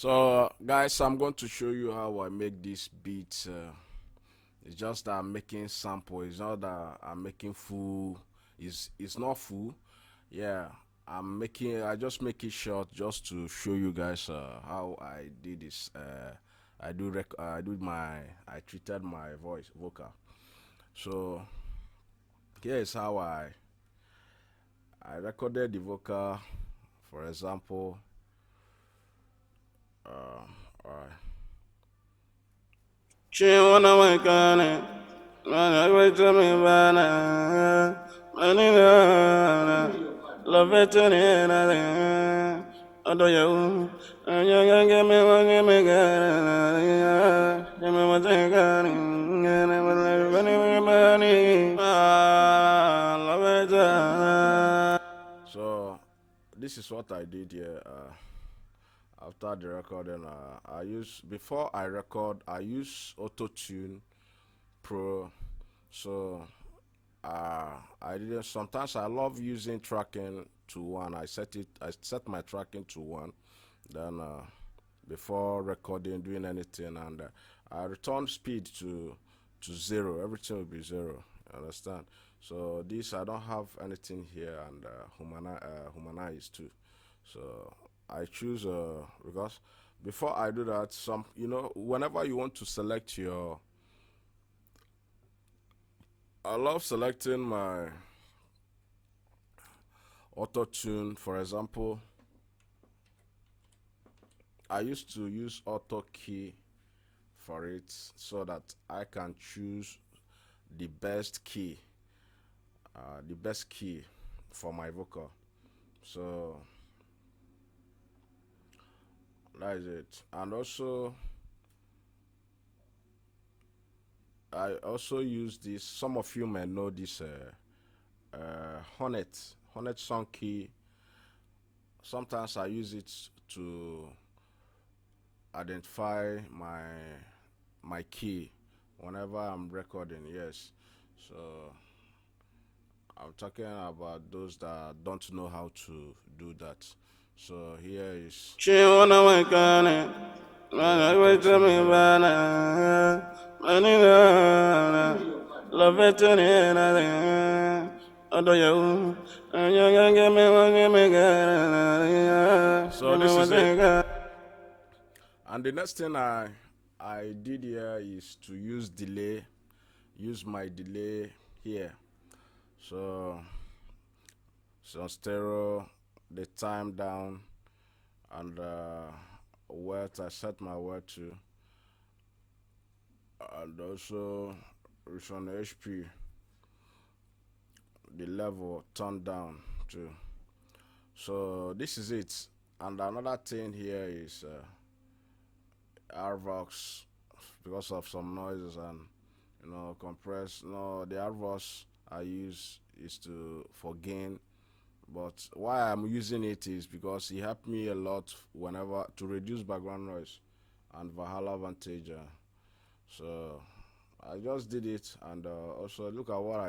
So, guys, I'm going to show you how I make this beat. It's just that I'm making sample. It's not that I'm making full. It's not full. Yeah, I just make it short just to show you guys how I did this. I treated my vocal. So here is how I recorded the vocal. For example, alright. She wanna wake on it. I wait to me, Vanna. Love it to the end. Although you, and you can give me what you make. Give me what you got. And I will live anybody. Love it. So this is what I did here. After the recording, before I record, I use Auto Tune Pro. So I didn't. Sometimes I love using tracking to one. I set my tracking to one. Then before recording, doing anything, and I return speed to zero. Everything will be zero. You understand? So this I don't have anything here, and humanize too. So I choose because before I do that, whenever you want to select your, I love selecting my auto tune. For example, I used to use auto key for it so that I can choose the best key, for my vocal. So that is it. And also, I also use this. Some of you may know this Hornet song key. Sometimes I use it to identify my key whenever I'm recording. Yes, so I'm talking about those that don't know how to do that. So here is. She wanna wake on it. I wait to me, Vanna. Love it to the end. Although you, and you can give me what you make. So this is it. And the next thing I did here is to use my delay here. So stereo, the time down, and what I set my word to, and also it's on HP, the level turned down too. So this is it. And another thing here is RVox, because of some noises and compress. No, the RVox I use is for gain, but why I'm using it is because it helped me a lot whenever to reduce background noise and Valhalla Vantage. So I just did it, and also look at what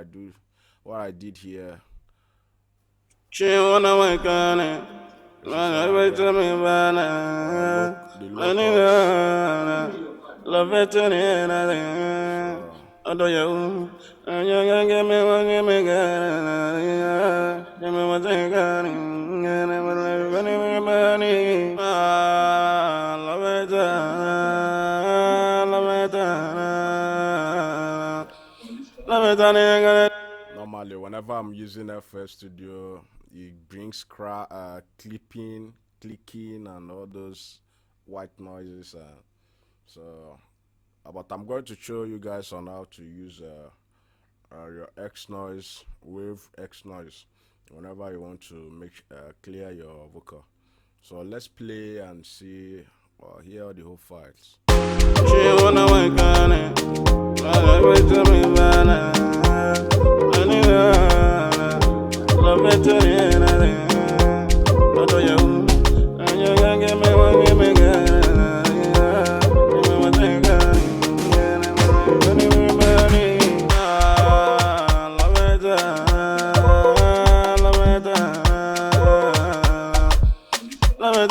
I did here. She wanna wake on it. I wait to me, Vanna. Love it to the end. Although you, and you can give me what you make. Give me what you got. And I will live anybody. Love it. Love it. Normally, whenever I'm using FL Studio, it brings clipping, clicking, and all those white noises. But I'm going to show you guys on how to use your X noise, wave X noise, whenever you want to make clear your vocal. So let's play and see, hear the whole files. She wanna wake on it. I wait to me, Vanna. Love it to the end. Although you, and you can give me what you make. Give me what you got. Anybody. Love it. Love it. Love it.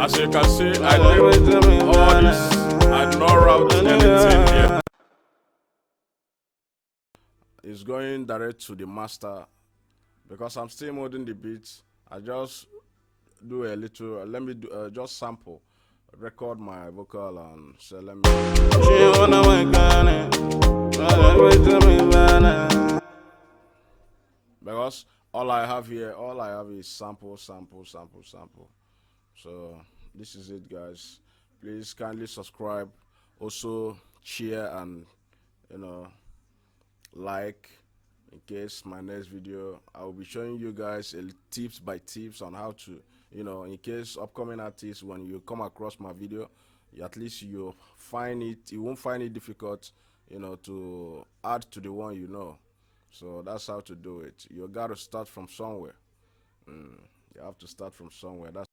As you can see, I did all this. I did not route anything here. It's going direct to the master because I'm still modding the beats. I just do a little. Let me do just sample, record my vocal, and so let me. Because all I have is sample. So this is it, guys. Please kindly subscribe, also share, and like, in case my next video I will be showing you guys tips by tips on how to, in case upcoming artists, when you come across my video, at least you won't find it difficult, to add to the one So that's how to do it. You got to start from somewhere. You have to start from somewhere. That's